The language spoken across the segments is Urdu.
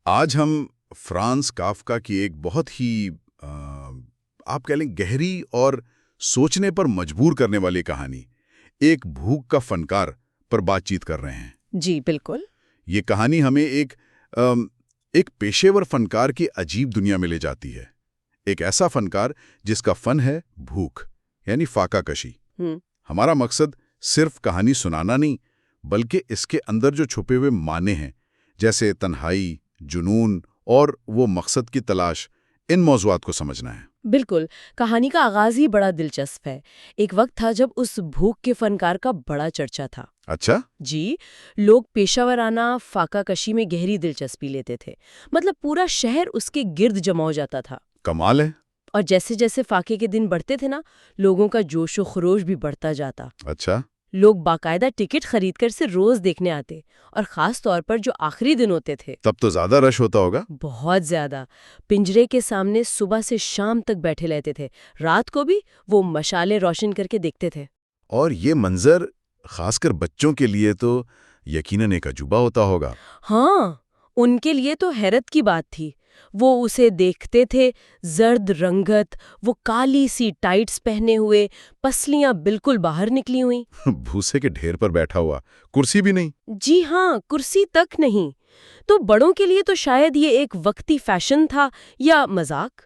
آج ہم فرانز کافکا کی ایک بہت ہی آپ کہہ لیں گہری اور سوچنے پر مجبور کرنے والی کہانی، ایک بھوک کا فنکار پر بات چیت کر رہے ہیں۔ جی بالکل۔ یہ کہانی ہمیں ایک پیشے ور فنکار کی عجیب دنیا میں لے جاتی ہے، ایک ایسا فنکار جس کا فن ہے بھوک، یعنی فاقہ کشی۔ ہمارا مقصد صرف کہانی سنانا نہیں، بلکہ اس کے اندر جو چھپے ہوئے معنی ہیں، جیسے تنہائی، جنون اور وہ مقصد کی تلاش، ان موضوعات کو سمجھنا ہے۔ بالکل، کہانی کا آغاز ہی بڑا دلچسپ ہے۔ ایک وقت تھا جب اس بھوک کے فنکار کا بڑا چرچا تھا۔ اچھا؟ جی، لوگ پیشہ ورانہ فاقہ کشی میں گہری دلچسپی لیتے تھے، مطلب پورا شہر اس کے گرد جمع ہو جاتا تھا۔ کمال ہے۔ اور جیسے جیسے فاقے کے دن بڑھتے تھے نا، لوگوں کا جوش و خروش بھی بڑھتا جاتا۔ اچھا؟ لوگ باقاعدہ ٹکٹ خرید کر سے روز دیکھنے آتے، اور خاص طور پر جو آخری دن ہوتے تھے، تب تو زیادہ رش ہوتا ہوگا۔ بہت زیادہ۔ پنجرے کے سامنے صبح سے شام تک بیٹھے رہتے تھے، رات کو بھی وہ مشالیں روشن کر کے دیکھتے تھے۔ اور یہ منظر خاص کر بچوں کے لیے تو یقیناً ایک عجوبہ ہوتا ہوگا۔ ہاں، ان کے لیے تو حیرت کی بات تھی۔ وہ اسے دیکھتے تھے، زرد رنگت، وہ کالی سی ٹائٹس پہنے ہوئے، پسلیاں بالکل باہر نکلی ہوئیں۔ بھوسے کے ڈھیر پر بیٹھا ہوا، کرسی بھی نہیں۔ جی ہاں، کرسی تک نہیں۔ تو بڑوں کے لیے تو شاید یہ ایک وقتی فیشن تھا یا مذاق،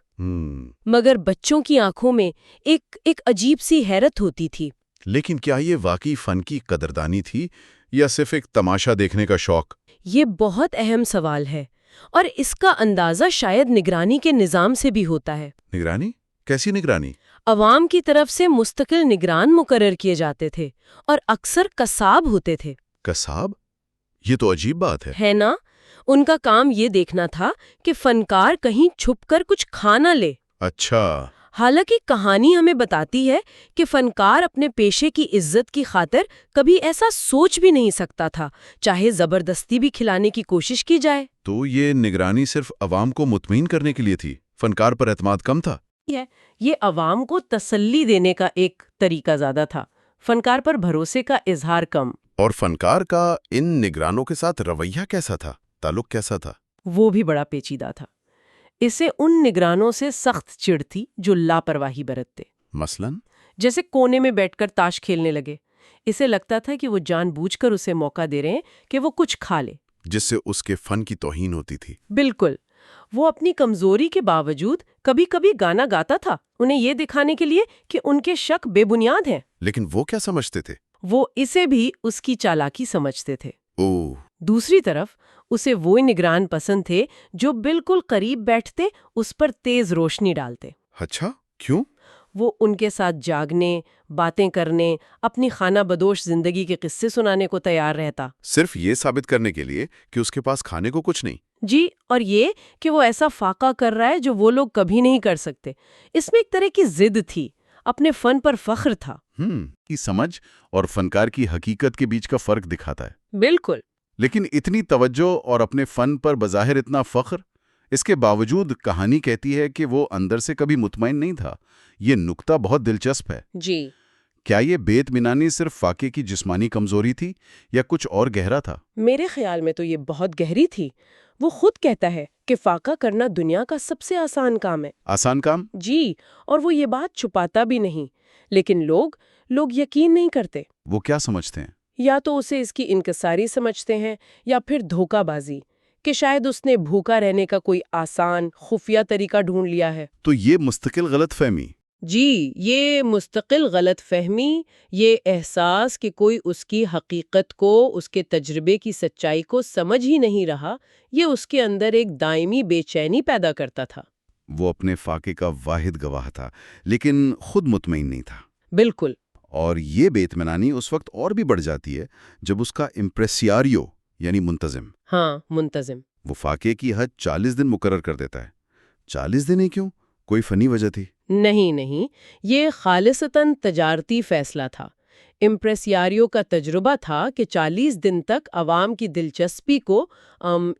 مگر بچوں کی آنکھوں میں ایک عجیب سی حیرت ہوتی تھی۔ لیکن کیا یہ واقعی فن کی قدردانی تھی یا صرف ایک تماشا دیکھنے کا شوق؟ یہ بہت اہم سوال ہے، اور اس کا اندازہ شاید نگرانی کے نظام سے بھی ہوتا ہے۔ نگرانی؟ کیسی نگرانی؟ عوام کی طرف سے مستقل نگران مقرر کیے جاتے تھے، اور اکثر قصاب ہوتے تھے۔ قصاب؟ یہ تو عجیب بات ہے۔ نا؟ ان کا کام یہ دیکھنا تھا کہ فنکار کہیں چھپ کر کچھ کھا نہ لے۔ اچھا۔ حالانکہ کہانی ہمیں بتاتی ہے کہ فنکار اپنے پیشے کی عزت کی خاطر کبھی ایسا سوچ بھی نہیں سکتا تھا، چاہے زبردستی بھی کھلانے کی کوشش کی جائے۔ تو یہ نگرانی صرف عوام کو مطمئن کرنے کے لیے تھی، فنکار پر اعتماد کم تھا؟ یہ عوام کو تسلی دینے کا ایک طریقہ زیادہ تھا، فنکار پر بھروسے کا اظہار کم۔ اور فنکار کا ان نگرانوں کے ساتھ رویہ کیسا تھا؟ تعلق کیسا تھا؟ وہ بھی بڑا پیچیدہ تھا۔ اسے ان نگرانوں سے سخت چڑ تھی جو لاپرواہی برتتے، مثلاً؟ جیسے کونے میں بیٹھ کر تاش کھیلنے لگے۔ اسے لگتا تھا کہ وہ جان بوجھ کر اسے موقع دے رہے ہیں کہ وہ کچھ کھا لے، جس سے اس کے فن کی توہین ہوتی تھی۔ بالکل۔ وہ اپنی کمزوری کے باوجود کبھی کبھی گانا گاتا تھا، انہیں یہ دکھانے کے لیے کہ ان کے شک بے بنیاد ہیں۔ لیکن وہ کیا سمجھتے تھے؟ وہ اسے بھی اس کی چالاکی سمجھتے تھے۔ اوہ! دوسری طرف اسے وہ نگران پسند تھے جو بالکل قریب بیٹھتے اس پر تیز روشنی ڈالتے۔ اچھا، کیوں؟ وہ ان کے ساتھ جاگنے، باتیں کرنے، اپنی خانہ بدوش زندگی کے قصے سنانے کو تیار رہتا۔ صرف یہ ثابت کرنے کے لیے کہ اس کے پاس کھانے کو کچھ نہیں۔ جی، اور یہ کہ وہ ایسا فاقہ کر رہا ہے جو وہ لوگ کبھی نہیں کر سکتے۔ اس میں ایک طرح کی ضد تھی، اپنے فن پر فخر تھا۔ کی سمجھ اور فنکار کی حقیقت کے بیچ کا فرق دکھاتا ہے۔ بالکل۔ لیکن اتنی توجہ اور اپنے فن پر بظاہر اتنا فخر، اس کے باوجود کہانی کہتی ہے کہ وہ اندر سے کبھی مطمئن نہیں تھا۔ یہ نکتہ بہت دلچسپ ہے۔ جی۔ کیا یہ بے اطمینانی صرف فاقے کی جسمانی کمزوری تھی یا کچھ اور گہرا تھا؟ میرے خیال میں تو یہ بہت گہری تھی۔ وہ خود کہتا ہے کہ فاقہ کرنا دنیا کا سب سے آسان کام ہے۔ آسان کام؟ جی، اور وہ یہ بات چھپاتا بھی نہیں، لیکن لوگ یقین نہیں کرتے۔ وہ کیا سمجھتے ہیں؟ یا تو اسے اس کی انکساری سمجھتے ہیں، یا پھر دھوکہ بازی، کہ شاید اس نے بھوکا رہنے کا کوئی آسان خفیہ طریقہ ڈھونڈ لیا ہے۔ تو یہ مستقل غلط فہمی۔ جی، یہ مستقل غلط فہمی، یہ احساس کہ کوئی اس کی حقیقت کو، اس کے تجربے کی سچائی کو سمجھ ہی نہیں رہا، یہ اس کے اندر ایک دائمی بے چینی پیدا کرتا تھا۔ وہ اپنے فاقے کا واحد گواہ تھا، لیکن خود مطمئن نہیں تھا۔ بالکل۔ اور یہ بے اطمینانی اس وقت اور بھی بڑھ جاتی ہے جب اس کا امپریسیاریو یعنی منتظم، منتظم، وہ فاقے کی حد 40 دن مقرر کر دیتا ہے۔ 40 دن ہی کیوں؟ کوئی فنی وجہ تھی؟ نہیں، یہ خالصتاً تجارتی فیصلہ تھا۔ امپریسیاریو کا تجربہ تھا کہ 40 دن تک عوام کی دلچسپی کو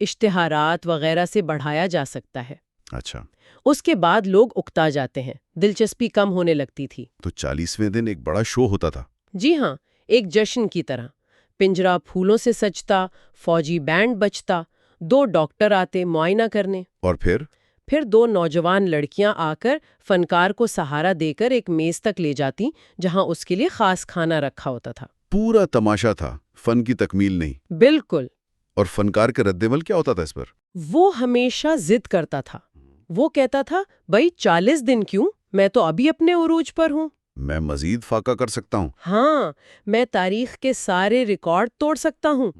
اشتہارات وغیرہ سے بڑھایا جا سکتا ہے۔ اچھا۔ اس کے بعد لوگ اکتا جاتے ہیں، دلچسپی کم ہونے لگتی تھی۔ تو 40ویں دن ایک بڑا شو ہوتا تھا؟ جی ہاں، ایک جشن کی طرح۔ پنجرا پھولوں سے سجتا، فوجی بینڈ بجتا، 2 ڈاکٹر آتے معائنہ کرنے، اور پھر 2 نوجوان لڑکیاں آ کر فنکار کو سہارا دے کر ایک میز تک لے جاتی جہاں اس کے لیے خاص کھانا رکھا ہوتا تھا۔ پورا تماشا تھا، فن کی تکمیل نہیں۔ بالکل۔ اور فنکار کا رد عمل کیا ہوتا تھا اس پر؟ وہ ہمیشہ ضد کرتا تھا۔ وہ کہتا تھا بھائی 40 دن کیوں، میں تو ابھی اپنے عروج پر ہوں، میں مزید فاقہ کر سکتا ہوں۔ ہاں، میں تاریخ کے سارے ریکارڈ توڑ سکتا ہوں۔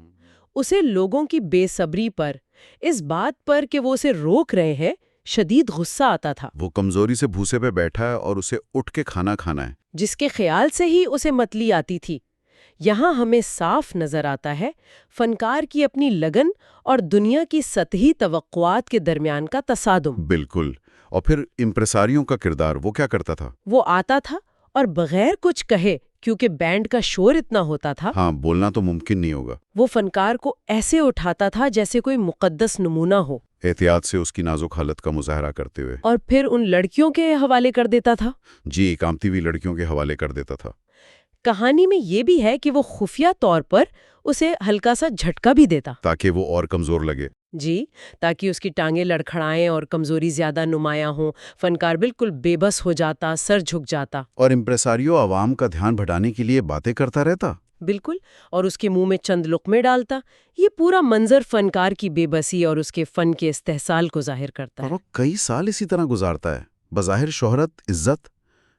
اسے لوگوں کی بے صبری پر، اس بات پر کہ وہ اسے روک رہے ہیں، شدید غصہ آتا تھا۔ وہ کمزوری سے بھوسے پہ بیٹھا ہے اور اسے اٹھ کے کھانا کھانا ہے۔ جس کے خیال سے ہی اسے متلی آتی تھی۔ یہاں ہمیں صاف نظر آتا ہے فنکار کی اپنی لگن اور دنیا کی سطحی توقعات کے درمیان کا تصادم۔ بالکل۔ اور پھر امپریساریوں کا کردار، وہ کیا کرتا تھا؟ وہ آتا تھا اور بغیر کچھ کہے، کیونکہ بینڈ کا شور اتنا ہوتا تھا، ہاں، بولنا تو ممکن نہیں ہوگا، وہ فنکار کو ایسے اٹھاتا تھا جیسے کوئی مقدس نمونہ ہو، احتیاط سے اس کی نازک حالت کا مظاہرہ کرتے ہوئے، اور پھر ان لڑکیوں کے حوالے کر دیتا تھا۔ جی، کامتی ہوئی لڑکیوں کے حوالے کر دیتا تھا۔ کہانی میں یہ بھی ہے کہ وہ خفیہ طور پر اسے ہلکا سا جھٹکا بھی دیتا، تاکہ وہ اور کمزور لگے۔ جی، تاکہ اس کی ٹانگیں لڑکھڑائیں اور کمزوری زیادہ نمایاں ہوں۔ فنکار بالکل بے بس ہو جاتا، سر جھک جاتا، اور امپریساریو عوام کا دھیان بھٹانے کے لیے باتیں کرتا رہتا۔ بالکل، اور اس کے منہ میں چند لقمے ڈالتا۔ یہ پورا منظر فنکار کی بے بسی اور اس کے فن کے استحصال کو ظاہر کرتا اور ہے۔ وہ کئی سال اسی طرح گزارتا ہے، بظاہر شہرت، عزت،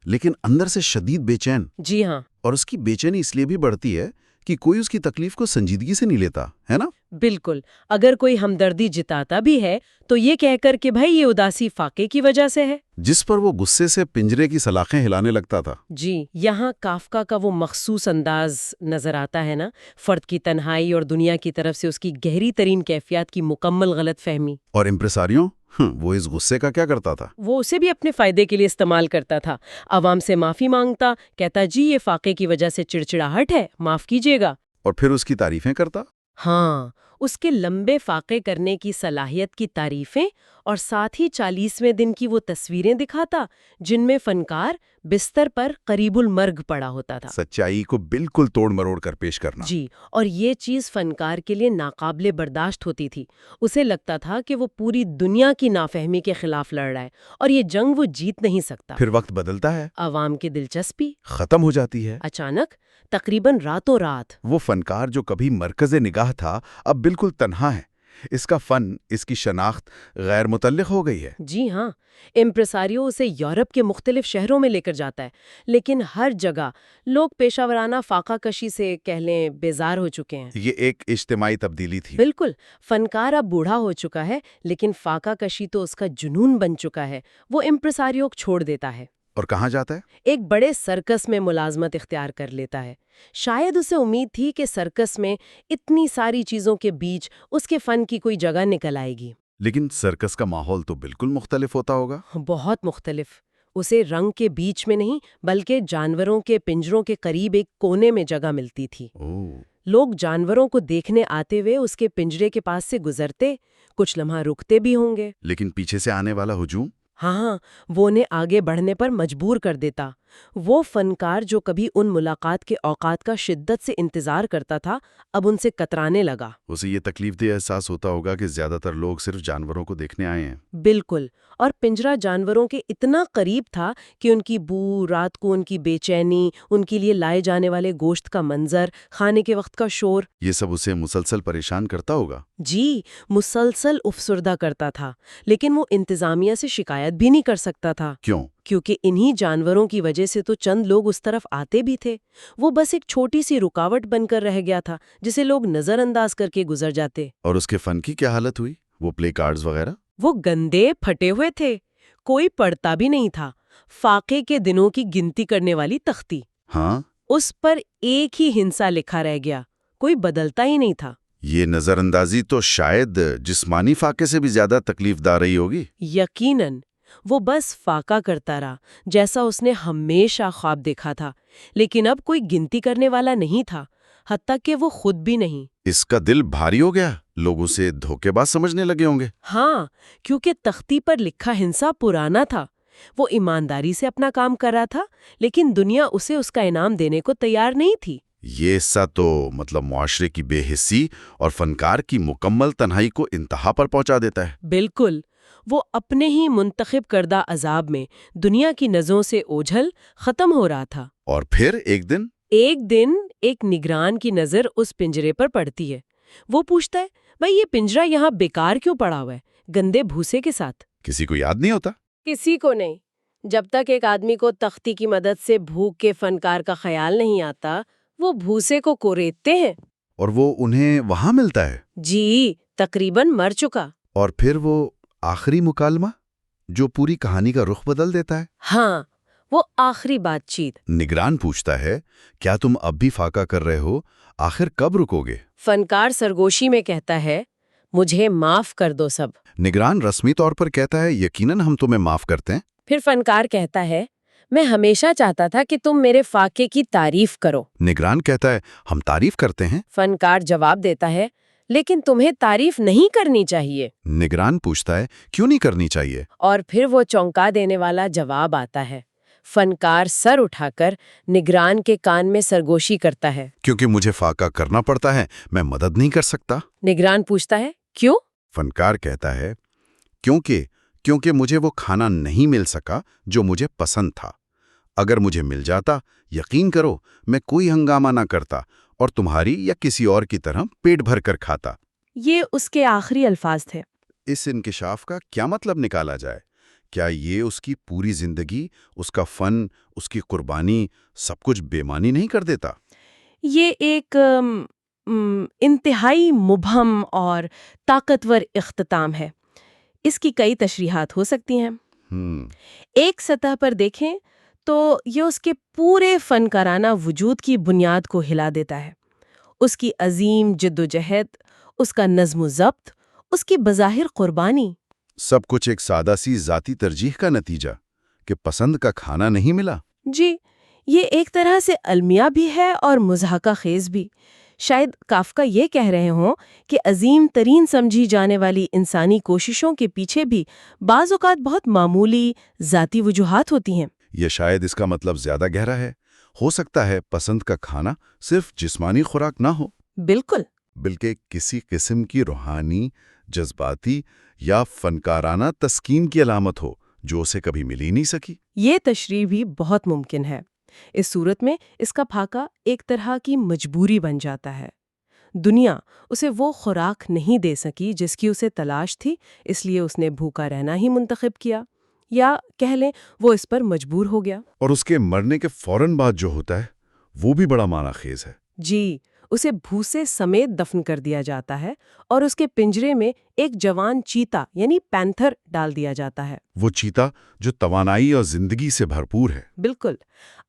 لیکن اندر سے شدید بے چین۔ جی ہاں، اور اس کی بے چینی اس لیے بھی بڑھتی ہے کہ کوئی اس کی تکلیف کو سنجیدگی سے نہیں لیتا، ہے نا؟ بالکل۔ اگر کوئی ہمدردی جتاتا بھی ہے تو یہ کہہ کر کہ بھائی یہ اداسی فاقے کی وجہ سے ہے، جس پر وہ غصے سے پنجرے کی سلاخیں ہلانے لگتا تھا۔ جی، یہاں کافکا کا وہ مخصوص انداز نظر آتا ہے نا، فرد کی تنہائی اور دنیا کی طرف سے اس کی گہری ترین کیفیات کی مکمل غلط فہمی۔ اور امپریساریوں، وہ اس غصے کا کیا کرتا تھا؟ وہ اسے بھی اپنے فائدے کے لیے استعمال کرتا تھا۔ عوام سے معافی مانگتا، کہتا جی یہ فاقے کی وجہ سے چڑچڑاہٹ ہے، معاف کیجیے گا۔ اور پھر اس کی تعریفیں کرتا۔ ہاں، اس کے لمبے فاقے کرنے کی صلاحیت کی تعریفیں، اور ساتھ ہی 40ویں دن کی وہ تصویریں دکھاتا جن میں فنکار بستر پر قریب المرگ پڑا ہوتا تھا۔ سچائی کو بالکل توڑ مروڑ کر پیش کرنا۔ جی، اور یہ چیز فنکار کے لیے ناقابل برداشت ہوتی تھی۔ اسے لگتا تھا کہ وہ پوری دنیا کی نافہمی کے خلاف لڑ رہا ہے اور یہ جنگ وہ جیت نہیں سکتا۔ پھر وقت بدلتا ہے، عوام کی دلچسپی ختم ہو جاتی ہے۔ اچانک، تقریباً راتوں رات، وہ فنکار جو کبھی مرکز نگاہ تھا اب بالکل تنہا ہے۔ اس کا فن، اس کی شناخت غیر متعلق ہو گئی ہے۔ جی ہاں، امپریساریو اسے یورپ کے مختلف شہروں میں لے کر جاتا ہے، لیکن ہر جگہ لوگ پیشہ ورانہ فاقہ کشی سے کہہ لیں بیزار ہو چکے ہیں۔ یہ ایک اجتماعی تبدیلی تھی۔ بالکل، فنکار اب بوڑھا ہو چکا ہے، لیکن فاقہ کشی تو اس کا جنون بن چکا ہے۔ وہ امپریساریو کو چھوڑ دیتا ہے اور کہاں جاتا ہے؟ ایک بڑے سرکس میں ملازمت اختیار کر لیتا ہے۔ شاید اسے امید تھی کہ سرکس میں اتنی ساری چیزوں کے بیچ اس کے فن کی کوئی جگہ نکل آئے گی۔ لیکن سرکس کا ماحول تو بالکل مختلف ہوتا ہوگا۔ بہت مختلف۔ اسے رنگ کے بیچ میں نہیں بلکہ جانوروں کے پنجروں کے قریب ایک کونے میں جگہ ملتی تھی۔ لوگ جانوروں کو دیکھنے آتے ہوئے اس کے پنجرے کے پاس سے گزرتے، کچھ لمحہ رکتے بھی ہوں گے۔ لیکن پیچھے سے آنے والا ہجوم؟ ہاں، وہ انہیں آگے بڑھنے پر مجبور کر دیتا۔ وہ فنکار جو کبھی ان ملاقات کے اوقات کا شدت سے انتظار کرتا تھا، اب ان سے کترانے لگا۔ اسے یہ تکلیف دہ احساس ہوتا ہوگا کہ زیادہ تر لوگ صرف جانوروں کو دیکھنے آئے ہیں۔ بالکل، اور پنجرہ جانوروں کے اتنا قریب تھا کہ ان کی بو، رات کو ان کی بے چینی، ان کے لیے لائے جانے والے گوشت کا منظر، کھانے کے وقت کا شور، یہ سب اسے مسلسل پریشان کرتا ہوگا۔ جی، مسلسل افسردہ کرتا تھا، لیکن وہ انتظامیہ سے شکایت بھی نہیں کر سکتا تھا۔ کیوں؟ کیونکہ انہی جانوروں کی وجہ سے تو چند لوگ اس طرف آتے بھی تھے۔ وہ بس ایک چھوٹی سی رکاوٹ بن کر رہ گیا تھا جسے لوگ نظر انداز کر کے گزر جاتے۔ اور اس کے فن کی کیا حالت ہوئی؟ وہ پلے کارڈز وغیرہ؟ وہ گندے پھٹے ہوئے تھے، کوئی پڑھتا بھی نہیں تھا۔ فاقے کے دنوں کی گنتی کرنے والی تختی، ہاں، اس پر ایک ہی ہنسا لکھا رہ گیا، کوئی بدلتا ہی نہیں تھا۔ یہ نظر اندازی تو شاید جسمانی فاقے سے بھی زیادہ تکلیف دہ رہی ہوگی۔ یقیناً، وہ بس فاقہ کرتا رہا جیسا اس نے ہمیشہ خواب دیکھا تھا، لیکن اب کوئی گنتی کرنے والا نہیں تھا، حتیٰ کہ وہ خود بھی نہیں۔ اس کا دل بھاری ہو گیا، لوگ اسے دھوکے باز سمجھنے لگے ہوں گے۔ ہاں، کیونکہ تختی پر لکھا ہنسا پرانا تھا۔ وہ ایمانداری سے اپنا کام کر رہا تھا، لیکن دنیا اسے اس کا انعام دینے کو تیار نہیں تھی۔ یہ حصہ تو مطلب معاشرے کی بے حسی اور فنکار کی مکمل تنہائی کو انتہا پر پہنچا دیتا ہے۔ بالکل، وہ اپنے ہی منتخب کردہ عذاب میں دنیا کی نظروں سے اوجھل ختم ہو رہا تھا۔ اور پھر ایک دن ایک نگران کی نظر اس پنجرے پر پڑتی ہے۔ وہ پوچھتا ہے، بھائی یہ پنجرہ یہاں بیکار کیوں پڑا ہوا ہے، گندے بھوسے کے ساتھ؟ کسی کو یاد نہیں ہوتا؟ کسی کو نہیں۔ جب تک ایک آدمی کو تختی کی مدد سے بھوک کے فنکار کا خیال نہیں آتا، وہ بھوسے کو کوریدتے ہیں۔ اور وہ انہیں وہاں ملتا ہے؟ جی، تقریباً مر چکا۔ اور پھر وہ آخری مکالمہ جو پوری کہانی کا رخ بدل دیتا ہے؟ ہاں، وہ آخری بات چیت۔ نگران پوچھتا ہے، کیا تم اب بھی فاقہ کر رہے ہو؟ آخر کب رکو گے؟ فنکار سرگوشی میں کہتا ہے، مجھے معاف کر دو سب۔ نگران رسمی طور پر کہتا ہے، یقیناً ہم تمہیں معاف کرتے ہیں۔ پھر فنکار کہتا ہے، میں ہمیشہ چاہتا تھا کہ تم میرے فاقے کی تعریف کرو۔ نگران کہتا ہے، ہم تعریف کرتے ہیں۔ فنکار جواب دیتا ہے، لیکن تمہیں تعریف نہیں کرنی چاہیے۔ نگران پوچھتا ہے، کیوں نہیں کرنی چاہیے؟ اور پھر وہ چونکا دینے والا جواب آتا ہے۔ فنکار سر اٹھا کر نگران کے کان میں سرگوشی کرتا ہے۔ کیونکہ مجھے فاقہ کرنا پڑتا ہے، میں مدد نہیں کر سکتا۔ نگران پوچھتا ہے، کیوں؟ فنکار کہتا ہے، کیونکہ مجھے وہ کھانا نہیں مل سکا جو مجھے پسند تھا۔ اگر مجھے مل جاتا، یقین کرو میں کوئی ہنگامہ نہ کرتا اور تمہاری یا کسی اور کی طرح پیٹ بھر کر کھاتا۔ یہ اس کے آخری الفاظ تھے۔ اس انکشاف کا کیا مطلب نکالا جائے؟ کیا یہ اس کی پوری زندگی، اس کا فن، اس کی قربانی سب کچھ بے معنی نہیں کر دیتا؟ یہ ایک انتہائی مبہم اور طاقتور اختتام ہے۔ اس کی کئی تشریحات ہو سکتی ہیں۔ ایک سطح پر دیکھیں تو یہ اس کے پورے فنکارانہ وجود کی بنیاد کو ہلا دیتا ہے۔ اس کی عظیم جدوجہد، اس کا نظم و ضبط، اس کی بظاہر قربانی، سب کچھ ایک سادہ سی ذاتی ترجیح کا نتیجہ کہ پسند کا کھانا نہیں ملا۔ جی، یہ ایک طرح سے المیہ بھی ہے اور مضحکہ خیز بھی۔ شاید کافکا یہ کہہ رہے ہوں کہ عظیم ترین سمجھی جانے والی انسانی کوششوں کے پیچھے بھی بعض اوقات بہت معمولی ذاتی وجوہات ہوتی ہیں۔ یہ شاید اس کا مطلب زیادہ گہرا ہے۔ ہو سکتا ہے پسند کا کھانا صرف جسمانی خوراک نہ ہو، بالکل، بلکہ کسی قسم کی روحانی، جذباتی یا فنکارانہ تسکین کی علامت ہو جو اسے کبھی مل ہی نہیں سکی۔ یہ تشریح بھی بہت ممکن ہے۔ اس صورت میں اس کا پھاقہ ایک طرح کی مجبوری بن جاتا ہے۔ دنیا اسے وہ خوراک نہیں دے سکی جس کی اسے تلاش تھی، اس لیے اس نے بھوکا رہنا ہی منتخب کیا، یا کہہ لیں وہ اس پر مجبور ہو گیا۔ اور اس کے مرنے کے فوراً بعد جو ہوتا ہے وہ بھی بڑا معنی خیز ہے۔ جی، اسے بھوسے سمیت دفن کر دیا جاتا ہے اور اس کے پنجرے میں ایک جوان چیتا یعنی پینتھر ڈال دیا جاتا ہے۔ وہ چیتا جو توانائی اور زندگی سے بھرپور ہے۔ بالکل،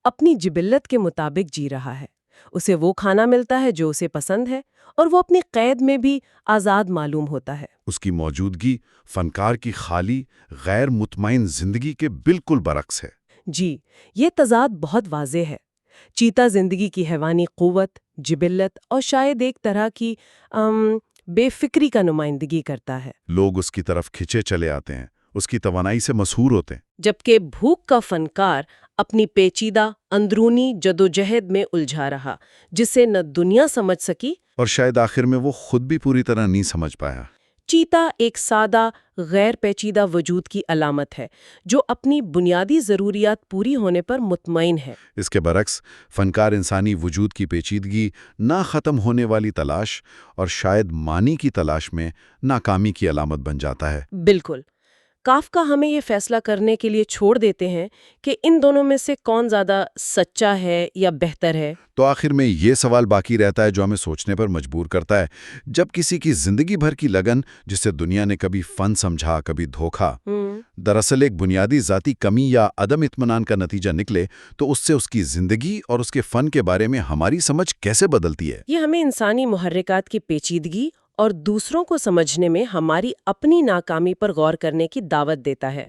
اپنی جبلت کے مطابق جی رہا ہے۔ اسے وہ کھانا ملتا ہے جو اسے پسند ہے، اور وہ اپنی قید میں بھی آزاد معلوم ہوتا ہے۔ اس کی موجودگی فنکار کی خالی، غیر مطمئن زندگی کے بالکل برعکس ہے۔ جی، یہ تضاد بہت واضح ہے۔ چیتا زندگی کی حیوانی قوت، جبلت اور شاید ایک طرح کی بے فکری کا نمائندگی کرتا ہے۔ لوگ اس کی طرف کھچے چلے آتے ہیں، اس کی توانائی سے مسحور ہوتے ہیں۔ جبکہ بھوک کا فنکار اپنی پیچیدہ اندرونی جدوجہد میں الجھا رہا، جسے نہ دنیا سمجھ سکی اور شاید آخر میں وہ خود بھی پوری طرح نہیں سمجھ پایا۔ چیتا ایک سادہ، غیر پیچیدہ وجود کی علامت ہے جو اپنی بنیادی ضروریات پوری ہونے پر مطمئن ہے۔ اس کے برعکس فنکار انسانی وجود کی پیچیدگی، نہ ختم ہونے والی تلاش اور شاید معنی کی تلاش میں ناکامی کی علامت بن جاتا ہے۔ بالکل، کافکا ہمیں یہ فیصلہ کرنے کے لیے چھوڑ دیتے ہیں کہ ان دونوں میں سے کون زیادہ سچا ہے یا بہتر ہے۔ تو آخر میں یہ سوال باقی رہتا ہے جو ہمیں سوچنے پر مجبور کرتا ہے۔ جب کسی کی زندگی بھر کی لگن، جسے دنیا نے کبھی فن سمجھا، کبھی دھوکا، دراصل ایک بنیادی ذاتی کمی یا عدم اطمینان کا نتیجہ نکلے، تو اس سے اس کی زندگی اور اس کے فن کے بارے میں ہماری سمجھ کیسے بدلتی ہے؟ یہ ہمیں انسانی محرکات کی پیچیدگی اور دوسروں کو سمجھنے میں ہماری اپنی ناکامی پر غور کرنے کی دعوت دیتا ہے۔